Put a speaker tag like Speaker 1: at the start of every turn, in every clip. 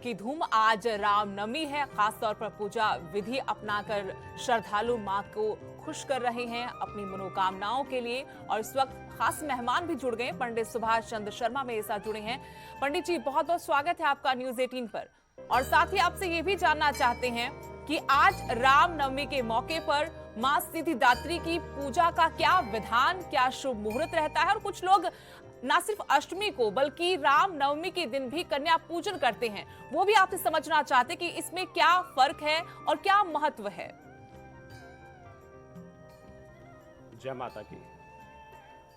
Speaker 1: की धूम। आज रामनवमी है। खास तौर पर पूजा विधि अपनाकर श्रद्धालु मां को खुश कर रहे हैं अपनी मनोकामनाओं के लिए। और इस वक्त खास मेहमान भी जुड़ गए। पंडित सुभाष चंद्र शर्मा मेरे साथ जुड़े हैं। पंडित जी, बहुत बहुत स्वागत है आपका न्यूज 18 पर। और साथ ही आपसे ये भी जानना चाहते हैं कि आज रामनवमी के मौके पर मां सिद्धिदात्री की पूजा का क्या विधान, क्या शुभ मुहूर्त रहता है। और कुछ लोग न सिर्फ अष्टमी को बल्कि रामनवमी के दिन भी कन्या पूजन करते हैं। वो भी आपसे समझना चाहते हैं कि इसमें क्या फर्क है और क्या महत्व है।
Speaker 2: जय माता की।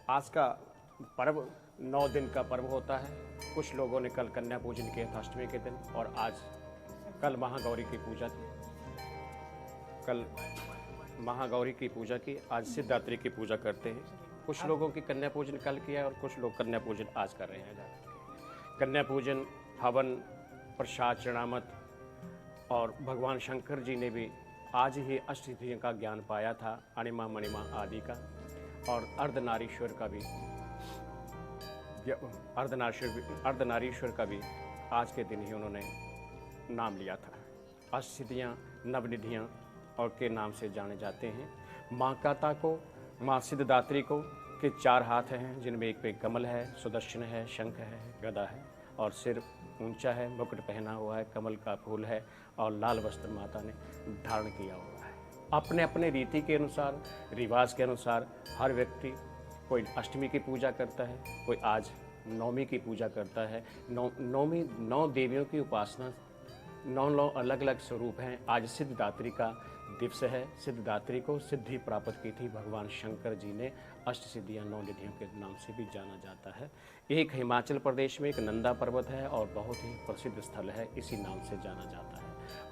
Speaker 2: आज का पर्व 9 दिन का पर्व होता है। कुछ लोगों ने कल कन्या पूजन किया था अष्टमी के दिन, और आज कल महागौरी की पूजा थी। कल महागौरी की पूजा की, आज सिद्धिदात्री की पूजा करते हैं। कुछ लोगों की कन्या पूजन कल किया और कुछ लोग कन्या पूजन आज कर रहे हैं। कन्या पूजन, हवन, प्रसाद, चरणामत, और भगवान शंकर जी ने भी आज ही अष्टसिद्धियों का ज्ञान पाया था, अणिमा मणिमा आदि का, और अर्धनारीश्वर का भी अर्धनारीश्वर का भी आज के दिन ही उन्होंने नाम लिया था। अष्टसिद्धियाँ, नवनिधियाँ और के नाम से जाने जाते हैं। माँ काता को, माँ सिद्धिदात्री को के 4 हाथ हैं, जिनमें एक पे कमल है, सुदर्शन है, शंख है, गदा है, और सिर ऊंचा है, मुकुट पहना हुआ है, कमल का फूल है, और लाल वस्त्र माता ने धारण किया हुआ है। अपने अपने रीति के अनुसार, रिवाज के अनुसार हर व्यक्ति, कोई अष्टमी की पूजा करता है, कोई आज नवमी की पूजा करता है। नवमी 9 देवियों की उपासना, 9 अलग अलग स्वरूप हैं। आज सिद्धिदात्री का दिवस है। सिद्धिदात्री को सिद्धि प्राप्त की थी भगवान शंकर जी ने। अष्ट सिद्धियाँ 9 निधियों के नाम से भी जाना जाता है। एक हिमाचल प्रदेश में एक नंदा पर्वत है और बहुत ही प्रसिद्ध स्थल है, इसी नाम से जाना जाता है।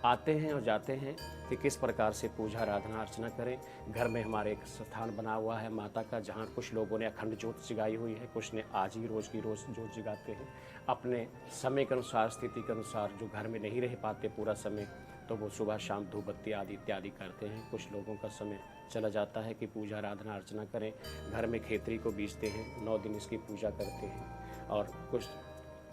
Speaker 2: आते हैं और जाते हैं कि किस प्रकार से पूजा आराधना अर्चना करें। घर में हमारे एक स्थान बना हुआ है माता का, जहाँ कुछ लोगों ने अखंड ज्योत जगाई हुई है, कुछ ने आज ही रोज़ की रोज़ ज्योत जगाते हैं। अपने समय के अनुसार, स्थिति के अनुसार, जो घर में नहीं रह पाते पूरा समय, तो वो सुबह शाम धूप बत्ती आदि इत्यादि करते हैं। कुछ लोगों का समय चला जाता है कि पूजा आराधना अर्चना करें। घर में खेतरी को बीजते हैं, 9 दिन इसकी पूजा करते हैं, और कुछ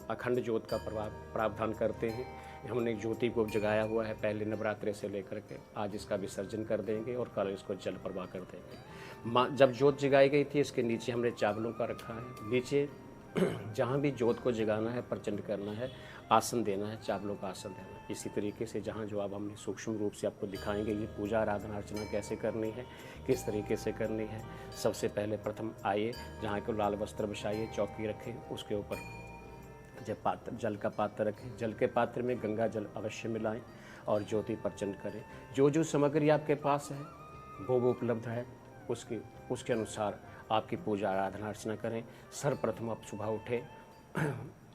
Speaker 2: अखंड ज्योत का प्रावधान करते हैं। हमने ज्योति को जगाया हुआ है पहले नवरात्रे से लेकर के, आज इसका विसर्जन कर देंगे और कल इसको जल प्रवाह कर देंगे। जब ज्योत जगाई गई थी, इसके नीचे हमने चावलों का रखा है। नीचे जहाँ भी ज्योत को जगाना है, प्रचंड करना है, आसन देना है, चावलों का आसन देना है। इसी तरीके से जहाँ जो अब हमने सूक्ष्म रूप से आपको दिखाएंगे, ये पूजा आराधना अर्चना कैसे करनी है, किस तरीके से करनी है। सबसे पहले प्रथम आइए, जहाँ को लाल वस्त्र बिछाइए, चौकी रखें, उसके ऊपर जल का पात्र रखें। जल के पात्र में गंगा जल अवश्य मिलाएं और ज्योति प्रचंड करें। जो सामग्री आपके पास है वो उपलब्ध है, उसके अनुसार आपकी पूजा आराधना अर्चना करें। सर्वप्रथम आप सुबह उठे,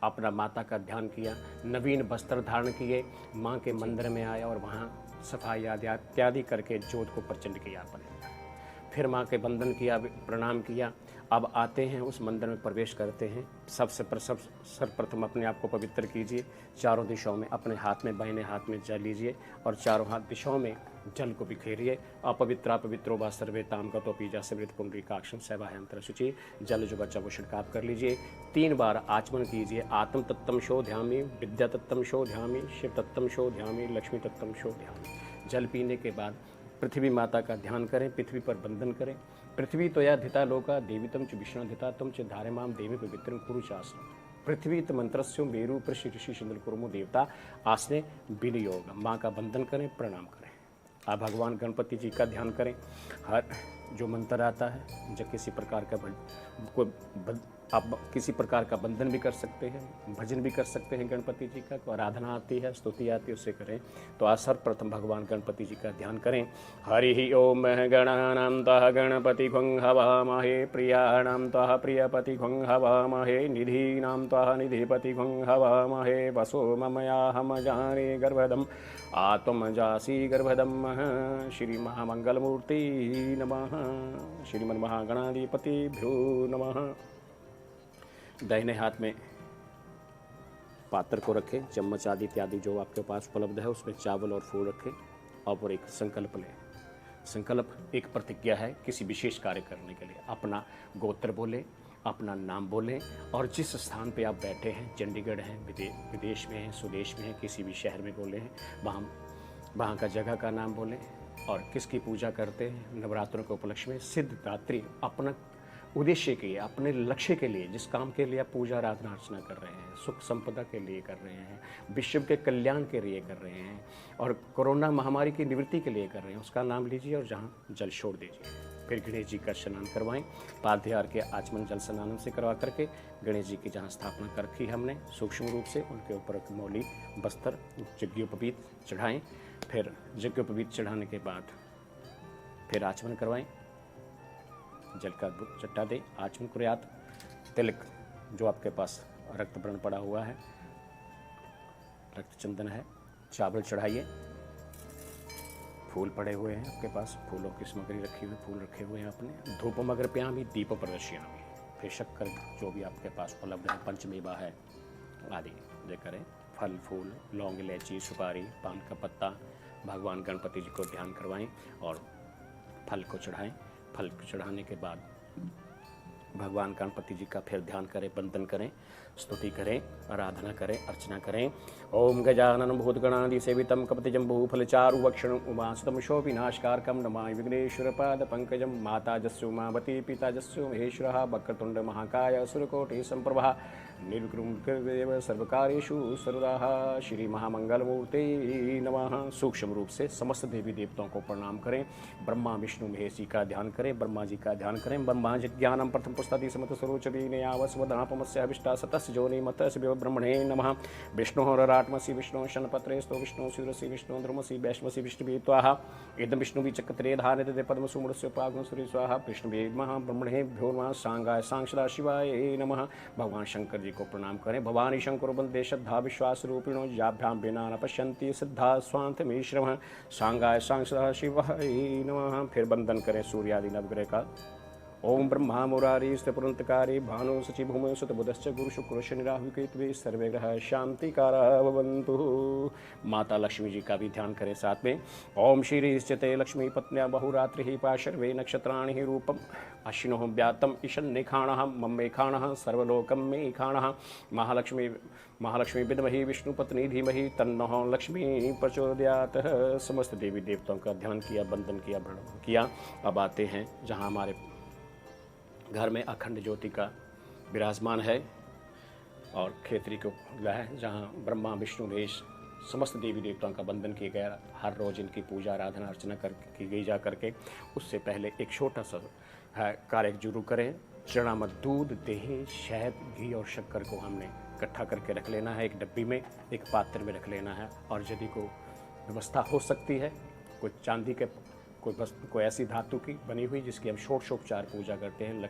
Speaker 2: अपना माता का ध्यान किया, नवीन वस्त्र धारण किए, माँ के मंदिर में आया और वहाँ सफाई आदि इत्यादि करके ज्योत को प्रचंड किया अपने। फिर माँ के वंदन किया, प्रणाम किया। अब आते हैं उस मंदिर में प्रवेश करते हैं। सर्वप्रथम अपने आप को पवित्र कीजिए। चारों दिशाओं में अपने हाथ में, बाहिने हाथ में जल लीजिए और चारों हाथ दिशाओं में जल को बिखेरिए। अपवित्रो व सर्वे ताम गतो पीजा समृत पुंडरीकाक्षं सेवायंत्र शुचि। जल जो बच्चा वो छिड़काव कर लीजिए। 3 बार आचमन कीजिए। आत्म तत्तम शोध्यामि, विद्या तत्तम शोध्यामि, शिव तत्तम शोध्यामि, लक्ष्मी तत्तम शोध्यामि। जल पीने के बाद पृथ्वी माता का ध्यान करें, पृथ्वी पर बंधन करें। पृथ्वी तो या धिता लोका देवीतम च विष्णु धिता तुम च धारेमाम देवी पवित्रम कुरु चासन। पृथ्वी त मंत्रस्यो मेरु ऋषि ऋषि चंद्र कुर्मो देवता आसने विनियोग। माँ का बंधन करें, प्रणाम करें। आप भगवान गणपति जी का ध्यान करें। हर जो मंत्र आता है, जब किसी प्रकार का आप किसी प्रकार का बंधन भी कर सकते हैं, भजन भी कर सकते हैं गणपति जी का। तो आराधना आती है, स्तुति आती है, उससे करें। तो आज सर्वप्रथम भगवान गणपति जी का ध्यान करें। हरि ओम गणानां त्वा गणपति भं हवामहे, प्रियाणां त्वा प्रियपति भं हवामहे, निधीनां त्वा निधिपति भं हवामहे। वसो ममयाहम जाने गर्भदम् आत्मजासी गर्भदम्। श्री महामंगलमूर्ति नमः। श्रीमन्महागणाधिपतिभ्यो नमः। दाहिने हाथ में पात्र को रखें, चम्मच आदि इत्यादि जो आपके पास उपलब्ध है उसमें चावल और फूल रखें, और एक संकल्प लें। संकल्प एक प्रतिज्ञा है किसी विशेष कार्य करने के लिए। अपना गोत्र बोले अपना नाम बोलें और जिस स्थान पे आप बैठे हैं, चंडीगढ़ हैं, विदेश में हैं, स्वदेश में हैं, किसी भी शहर में बोले हैं, वहाँ का जगह का नाम बोलें और किसकी पूजा करते हैं। नवरात्रों के उपलक्ष्य में सिद्धदात्री अपना उद्देश्य के लिए, अपने लक्ष्य के लिए, जिस काम के लिए आप पूजा आराधना अर्चना कर रहे हैं, सुख संपदा के लिए कर रहे हैं, विश्व के कल्याण के लिए कर रहे हैं और कोरोना महामारी की निवृत्ति के लिए कर रहे हैं, उसका नाम लीजिए और जहाँ जल छोड़ दीजिए। फिर गणेश जी का स्नान करवाएं। पाद्यार के आचमन जल स्नान से करवा करके गणेश जी की जहाँ स्थापना कर रखी है हमने सूक्ष्म रूप से, उनके ऊपर एक मौली बस्तर यज्ञोपवीत चढ़ाएं। फिर यज्ञोपवीत चढ़ाने के बाद फिर आचमन करवाएं, जल का चट्टा दें, आचमन कुर्यात। तिलक जो आपके पास रक्त वर्ण पड़ा हुआ है, रक्त चंदन है, चावल चढ़ाइए। फूल पड़े हुए हैं आपके पास, फूलों की सामग्री रखी हुई, फूल रखे हुए हैं आपने। धूपम अग्रप्यामी दीप प्रदर्शयामी। फिर शक्कर जो भी आपके पास उपलब्ध है, पंचमेवा है आदि ये करें। फल फूल, लौंग, इलायची, सुपारी, पान का पत्ता, भगवान गणपति जी को ध्यान करवाएं और फल को चढ़ाएं। फल को चढ़ाने के बाद भगवान गणपति जी का फिर ध्यान करें, वंदन करें, स्तुति करें, आराधना करें, अर्चना करें। ओम गजानन भूतगणादि सेवितम कपतिजम्बू फलचारु वक्षण उमासतम शोभिनाशकारकम नमामि विघ्नेश्वर पाद पंकजम। माता जस्सु उमावती पिता जस्सु महेश्वरः वक्रतुंड महाकाय सुरकोटि संप्रभा निर्विघ्नं सर्वकार्येषु सर्वदा। श्री महामंगलमूर्ते नमः। सूक्ष्म रूप से समस्त देवी देवताओं को प्रणाम करें। ब्रह्मा विष्णु महेश जी का ध्यान करें, ब्रह्मा जी का ध्यान करें। ब्रह्मा जिज्ञानम प्रथम पुस्तति समत सरोचदीन यावस्वदापमस्य अभिष्टासतस्य जोनि मतस्य ब्रह्मणे नमः। विष्णोरात्मसि विष्णु शनपत्रे स्तो विष्णु शिरसि विष्णु धर्मसि वैष्णवसि विष्णुवे त्वाहा। इदं विष्णुवि चक्रत्रे धारिते पद्मसुमुड़स्य पागं सूर्य स्वाहा। विष्णुवे नमः। ब्रह्मणे नमः। सांगाय सांसदा शिवाय नमः। भगवान शंकर जी को प्रणाम करें। भवानी शंकर वंदे श्रद्धा विश्वास रूपिणो याभ्याम बिना न पश्यन्ति सिद्धा स्वांत मिश्रम। सांगाय सांसदा शिवाय नमः। फिर वंदन करें सूर्यादि नवग्रह का। ओम ब्रह्मा मुरारी स्थिपुरंतकारी भानु सचि भूमि सुत बुधश्च गुरु शुक्र शनि राहु केतु सर्वे ग्रह शांतिकारा भवन्तु। माता लक्ष्मी जी का भी ध्यान करें साथ में। ओम श्रीश्चते लक्ष्मी पत्न्या बहुरात्रि पाशर्वे नक्षत्राणि रूपम अश्विनो व्यातम ईशन्निखाणः मम्मेखाणः सर्वलोकं मे खाणः। महालक्ष्मी विद्महि विष्णुपत्नी धीमहि तन्नः लक्ष्मी प्रचोदयात्। समस्त देवी देवताओं का ध्यान किया, वंदन किया, प्रणव किया। अब आते हैं जहाँ हमारे घर में अखंड ज्योति का विराजमान है और खेतरी को है, जहाँ ब्रह्मा विष्णु महेश समस्त देवी देवताओं का वंदन किया गया। हर रोज इनकी पूजा आराधना अर्चना की गई जा करके। उससे पहले एक छोटा सा कार्य जरूर करें। चना मत, दूध, दही, शहद, घी और शक्कर को हमने इकट्ठा करके रख लेना है। एक डब्बी में, एक पात्र में रख लेना है। और यदि को व्यवस्था हो सकती है, कोई चांदी के कोई ऐसी धातु की बनी हुई जिसकी हम षोडशोपचार पूजा करते हैं,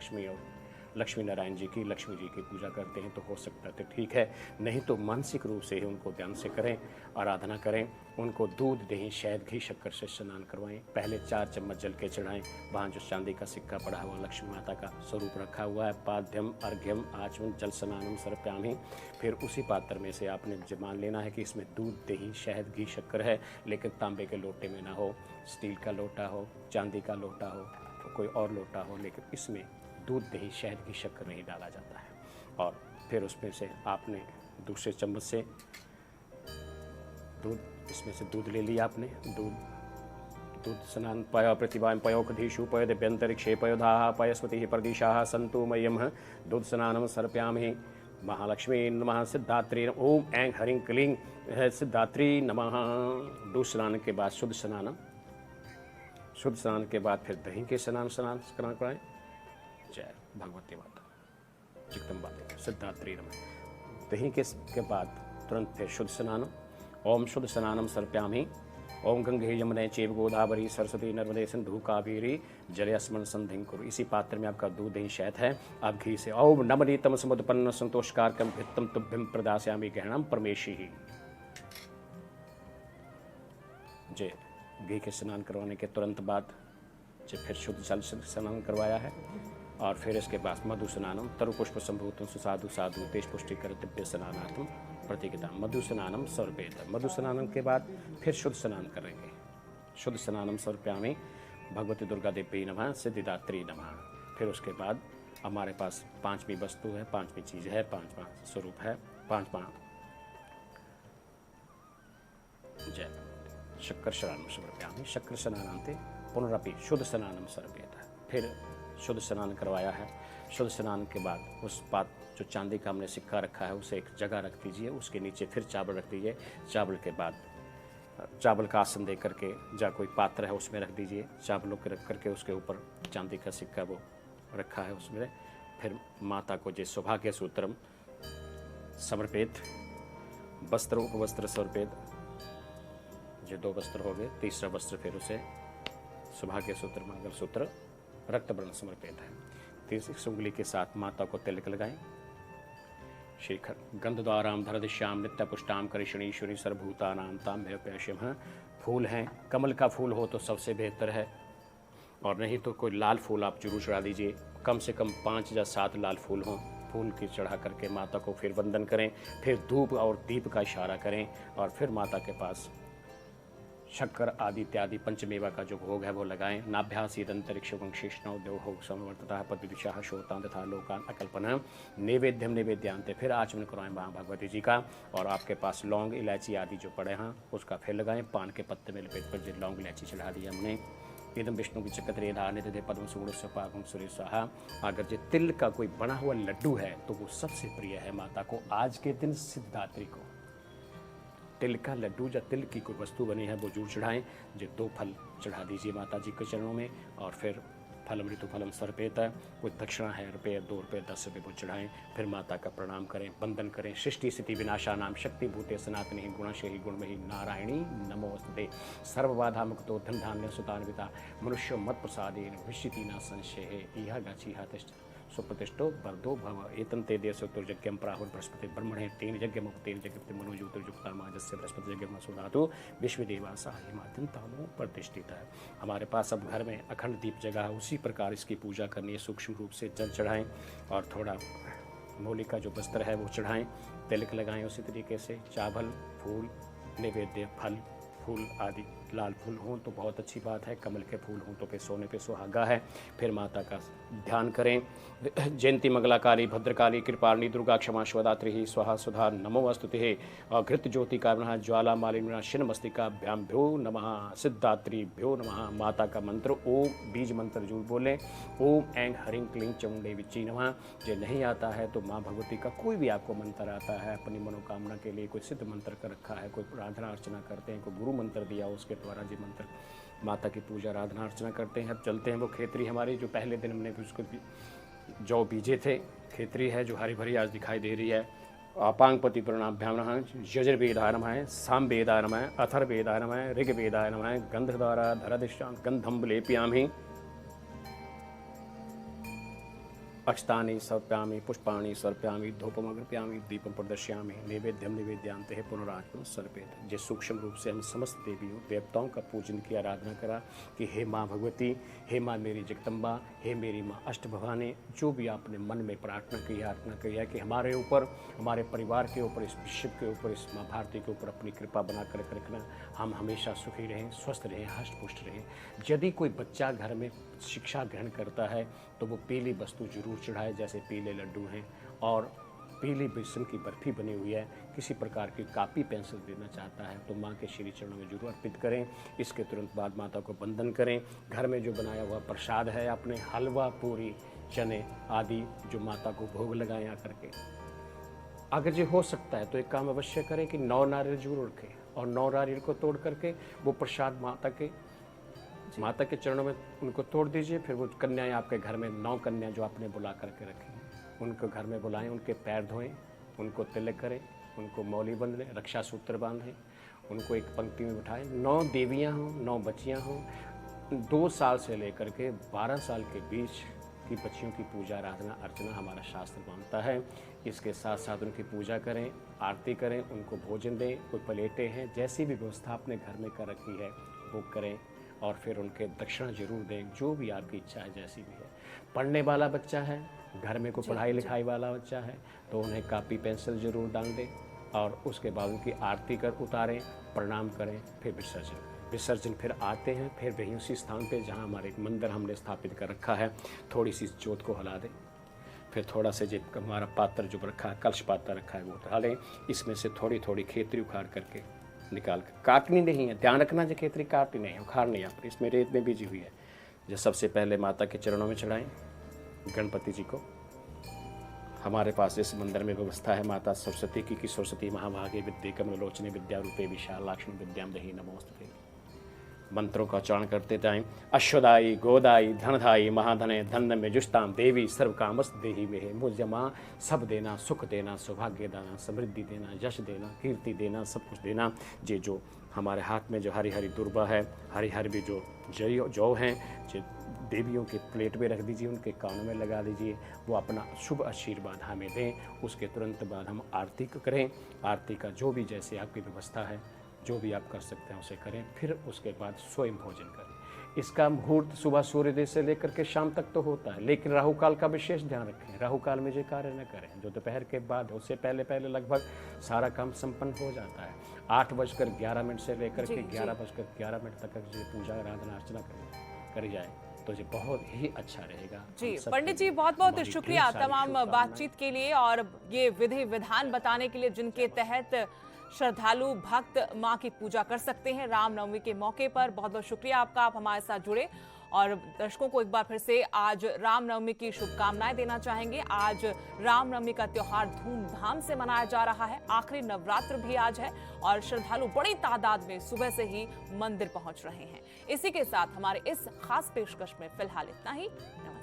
Speaker 2: लक्ष्मी नारायण जी की, लक्ष्मी जी की पूजा करते हैं, तो हो सकता है तो ठीक है। नहीं तो मानसिक रूप से ही उनको ध्यान से करें, आराधना करें। उनको दूध, दही, शहद, घी, शक्कर से स्नान करवाएं। पहले 4 चम्मच जल के चढ़ाएं। वहाँ जो चांदी का सिक्का पड़ा हुआ लक्ष्मी माता का स्वरूप रखा हुआ है। पाद्यम अर्घ्यम आचमन जल स्नानम सर्प्यामि। फिर उसी पात्र में से आपने मान लेना है कि इसमें दूध, दही, शहद, घी, शक्कर है, लेकिन तांबे के लोटे में ना हो, स्टील का लोटा हो, चांदी का लोटा हो, तो कोई और लोटा हो, लेकिन इसमें दूध, दही, शहद की शक्कर नहीं डाला जाता है। और फिर उसमें से आपने दूसरे चम्मच से इसमें से दूध ले लिया आपने। दूध स्नान पय प्रतिभा पयोकधीषु पय दिव्यंतरिक्षे पयोधा पयस्पति प्रदिशा संतु मयम। दूध स्नानम सर्प्यामि। महालक्ष्मी नमः। सिद्धात्री ओम ऐं हरिं क्लीं सिद्धात्री नमः। दूध स्नान के बाद शुद्ध स्नान के बाद फिर दही के स्नान कराएं। जय भगवती माता जगदम्बा सिद्धात्री नमः। दही के बाद तुरंत फिर शुद्ध स्नान। ओम शुद्ध स्नानम सर्प्यामि। ओम गंगे यमुने चैव गोदावरी सरस्वती नर्मदे सिंधु कावेरी जलेऽस्मिन् सन्निधिं कुरु। इसी पात्र में आपका दूध, दही, शहद है। आप घी से ओम नमनीतम समुत्पन्न संतोषकारकम भित्तम तुभ्यं प्रदास्यामि गहनम परमेशी ही। जय। घी के स्नान करवाने के तुरंत बाद जब फिर शुद्ध जल से स्नान करवाया है और फिर इसके बाद मधु स्नानम तरु पुष्प संभूतम सुसाधु साधु तेज पुष्टिकर दिव्य स्नानार्थम प्रतिगिता मधु स्नानम सर्पेत। मधु स्नानम के बाद फिर शुद्ध स्नान करेंगे। शुद्ध स्नानम सर्प्यामि। भगवती दुर्गा देवी नमः। सिद्धिदात्री नमः। फिर उसके बाद हमारे पास पांचवी वस्तु है, पांचवी चीज है, पांचवा स्वरूप है, पांचवा जय शक्कर स्नानम समर्पयामि। शक्कर स्नानांते पुनरपि शुद्ध स्नानम समर्पयेत। फिर शुद्ध स्नान करवाया है। शुद्ध स्नान के बाद उस पात जो चांदी का हमने सिक्का रखा है उसे एक जगह रख दीजिए, उसके नीचे फिर चावल रख दीजिए। चावल के बाद चावल का आसन दे करके जहाँ कोई पात्र है उसमें रख दीजिए। चावलों के रख करके उसके ऊपर चांदी का सिक्का वो रखा है उसमें। फिर माता को जे सौभाग्य सूत्रम समर्पित, वस्त्र उपवस्त्र समर्पित, जो 2 वस्त्र हो गए। तीसरा वस्त्र फिर उसे सौभाग्य सूत्र मंगल सूत्र रक्तवर्ण समर्पित है। तीसरी उंगली के साथ माता को तिलक लगाएं। शेखर गंध द्वाराम धरदिश्याम नित्य पुष्टाम करिशणीश्वरी सर्वभूतानाम ताम प्याशम। फूल हैं, कमल का फूल हो तो सबसे बेहतर है, और नहीं तो कोई लाल फूल आप जरूर चढ़ा दीजिए। कम से कम 5 या 7 लाल फूल हों। फूल की चढ़ा करके माता को फिर वंदन करें। फिर धूप और दीप का इशारा करें और फिर माता के पास शक्कर आदि इत्यादि पंचमेवा का जो भोग है वो लगाएं। नाभ्यासीद अंतरिक्ष वंशेषणो देवो समवर्तता पद्दिशा शोतान तथा लोकान अकल्पना नैवेद्यम निवेद्यांते। फिर आचमन करवाएं माँ भगवती जी का। और आपके पास लौंग इलायची आदि जो पड़े हैं उसका फिर लगाएं। पान के पत्ते में लपेट पर जो लौंग इलायची चढ़ा दिया हमने। एकदम विष्णु की चक्रत्रे धारने दे पद्म सूड़ सपागम सूर्य स्वाहा। अगर जो तिल का कोई बना हुआ लड्डू है तो वो सबसे प्रिय है माता को। आज के दिन सिद्धात्री को तिल का लड्डू या तिल की कोई वस्तु बनी है वो जरूर चढ़ाएं। जो 2 फल चढ़ा दीजिए माता जी के चरणों में। और फिर फलम ऋतु फलम सर्पेत, कोई दक्षिणा है रुपये 2 रुपये 10 रुपये वो चढ़ाएं। फिर माता का प्रणाम करें, वंदन करें। सृष्टि स्थिति विनाशा नाम शक्ति भूते सनातनी गुणशेहि गुणमयी नारायणी नमोस्तुते। सर्वबाधा मुक्तो धन धान्य सुतान्विता मनुष्य मत प्रसादेन विश्यति न संशय। इह गाची हातिष्ठ सुप्रतिष्ठो वर्धो भव। एतन्ते देश तुर्यज्ञम प्राहुर बृहस्पति ब्रह्मणे तेन यज्ञ तेन जगत मनोज्योतिर्युक्ता माजस्य बृहस्पति यज्ञ सुधातु विश्वदेवा साहि माध्यम तामो प्रतिष्ठित है। हमारे पास अब घर में अखंड दीप जगह है, उसी प्रकार इसकी पूजा करनी है। सूक्ष्म रूप से जल चढ़ाएं और थोड़ा मूली का जो वस्त्र है वो चढ़ाएं। तिलक लगाएं उसी तरीके से। चावल फूल नैवेद्य फल फूल आदि लाल फूल हों तो बहुत अच्छी बात है। कमल के फूल हों तो फिर सोने पे सुहागा है। फिर माता का ध्यान करें। जयंती मंगलाकाली भद्रकाली कृपालिनी दुर्गा क्षमा स्वदात्री स्वाहा सुधा नमोस्तुते। और घृत ज्योति कारणः ज्वाला मालिन्या शिन मस्तिकाभ्याम भ्यो नमः सिद्धात्री भ्यो नमः। माता का मंत्र ओम बीज मंत्र जरूर बोलें। ओम ऐं हरिं क्लीं चमुंडे विच्ची नमः। जो नहीं आता है तो माँ भगवती का कोई भी आपको मंत्र आता है अपनी मनोकामना के लिए, कोई सिद्ध मंत्र कर रखा है, कोई प्रार्थना अर्चना करते हैं, कोई गुरु मंत्र दिया उसके द्वारा जी मंत्र माता की पूजा आराधना अर्चना करते हैं। अब चलते हैं वो खेतरी हमारी जो पहले दिन हमने उसको जौ बीजे थे। खेतरी है जो हरी भरी आज दिखाई दे रही है। अपांगपति प्रणाभ्याम नमः। यजुर्वेदाय नमः, सामवेदाय नमः, अथर्ववेदाय नमः, ऋग्वेदाय नमः। गंध द्वारा धराधिष्ठान गंधम लेपयामि। अक्षतानि समर्पयामि पुष्पाणि समर्पयामि धूपमर्पयामि दीपम प्रदर्शयामि नैवेद्यम निवेद्यांते पुनराचमन समर्पित। जिस सूक्ष्म रूप से हम समस्त देवियों देवताओं का पूजन की आराधना करा कि हे माँ भगवती, हे माँ मेरी जगदम्बा, हे मेरी माँ अष्टभवानी, जो भी आपने मन में प्रार्थना की याचना की है कि हमारे ऊपर, हमारे परिवार के ऊपर, इस विश्व के ऊपर, इस माँ भारती के ऊपर अपनी कृपा बना कर रखना। हम हमेशा सुखी रहें, स्वस्थ रहें, हष्ट-पुष्ट रहें। यदि कोई बच्चा घर में शिक्षा ग्रहण करता है तो वो पीली वस्तु जरूर चढ़ाए, जैसे पीले लड्डू हैं और पीली बेसन की बर्फी बनी हुई है। किसी प्रकार की कापी पेंसिल देना चाहता है तो माँ के श्री चरणों में जरूर अर्पित करें। इसके तुरंत बाद माता को वंदन करें। घर में जो बनाया हुआ प्रसाद है अपने हलवा पूरी चने आदि जो माता को भोग लगाएं आकर के। अगर जो हो सकता है तो एक काम अवश्य करें कि 9 नारियल जरूर रखें और 9 नारियल को तोड़ करके वो प्रसाद माता के चरणों में उनको तोड़ दीजिए। फिर वो कन्याएं आपके घर में 9 कन्या जो आपने बुला करके रखी हैं उनको घर में बुलाएं, उनके पैर धोएं, उनको तिलक करें, उनको मौली बंध लें, रक्षा सूत्र बांधें, उनको एक पंक्ति में बिठाएं। 9 देवियां हों, 9 बच्चियां हों। 2 साल से लेकर के 12 साल के बीच की बच्चियों की पूजा आराधना अर्चना हमारा शास्त्र मानता है। इसके साथ साथ उनकी पूजा करें, आरती करें, उनको भोजन दें। कोई प्लेटें हैं, जैसी भी व्यवस्था आपने घर में कर रखी है वो करें और फिर उनके दक्षिणा जरूर दें, जो भी आपकी इच्छा है जैसी भी है। पढ़ने वाला बच्चा है, घर में कोई पढ़ाई लिखाई वाला बच्चा है तो उन्हें कापी पेंसिल जरूर दान दें और उसके बाद उनकी आरती कर उतारें, प्रणाम करें, फिर विसर्जन फिर आते हैं। फिर वहीं उसी स्थान पे जहाँ हमारे मंदिर हमने स्थापित कर रखा है थोड़ी सी जोत को हिला दें फिर थोड़ा से जो हमारा पात्र जो रखा है, कलश पात्र रखा है, वो डालें। इसमें से थोड़ी थोड़ी खेतरी उखाड़ करके निकाल कर, काटनी नहीं है, ध्यान रखना जो खेतरी काटनी नहीं है, उखाड़नी है। इसमें रेत में बीजी हुई है। जो सबसे पहले माता के चरणों में चढ़ाएं गणपति जी को। हमारे पास इस मंदिर में व्यवस्था है माता सरस्वती की सरस्वती महाभागे विद्ये कमलोचने विद्या रूपे विशालाक्ष्मी विद्याम दही नमोस्तुते। मंत्रों का उच्चारण करते जाएं। अश्वदाई गोदाई धनधाई महाधने धन में जुष्टाम देवी सर्व कामस्त देही में मुझे माँ सब देना, सुख देना, सौभाग्य देना, समृद्धि देना, यश देना, कीर्ति देना, सब कुछ देना। ये जो हमारे हाथ में जो हरी हरी दुर्बा है, हरी हरी भी जो जौ हैं, जो देवियों के प्लेट में रख दीजिए, उनके कानों में लगा दीजिए। वो अपना शुभ आशीर्वाद हमें दें। उसके तुरंत बाद हम आरती करें। आरती का जो भी जैसे आपकी व्यवस्था है, जो भी आप कर सकते हैं उसे करें। फिर उसके बाद स्वयं भोजन करें। इसका मुहूर्त सुबह सूर्योदय से लेकर के शाम तक तो होता है, लेकिन राहु काल का विशेष ध्यान रखें। राहु काल में जो कार्य न करें, जो दोपहर के बाद, उससे पहले पहले लगभग सारा काम संपन्न हो जाता है। 8:11 से लेकर के 11:11 तक जो पूजा आराधना अर्चना करी जाए तो ये बहुत ही अच्छा रहेगा।
Speaker 1: जी पंडित जी, बहुत बहुत शुक्रिया तमाम बातचीत के लिए और ये विधि विधान बताने के लिए जिनके तहत श्रद्धालु भक्त मां की पूजा कर सकते हैं रामनवमी के मौके पर। बहुत बहुत शुक्रिया आपका, आप हमारे साथ जुड़े। और दर्शकों को एक बार फिर से आज रामनवमी की शुभकामनाएं देना चाहेंगे। आज रामनवमी का त्योहार धूमधाम से मनाया जा रहा है। आखिरी नवरात्र भी आज है और श्रद्धालु बड़ी तादाद में सुबह से ही मंदिर पहुंच रहे हैं। इसी के साथ हमारे इस खास पेशकश में फिलहाल इतना ही। नमस्कार।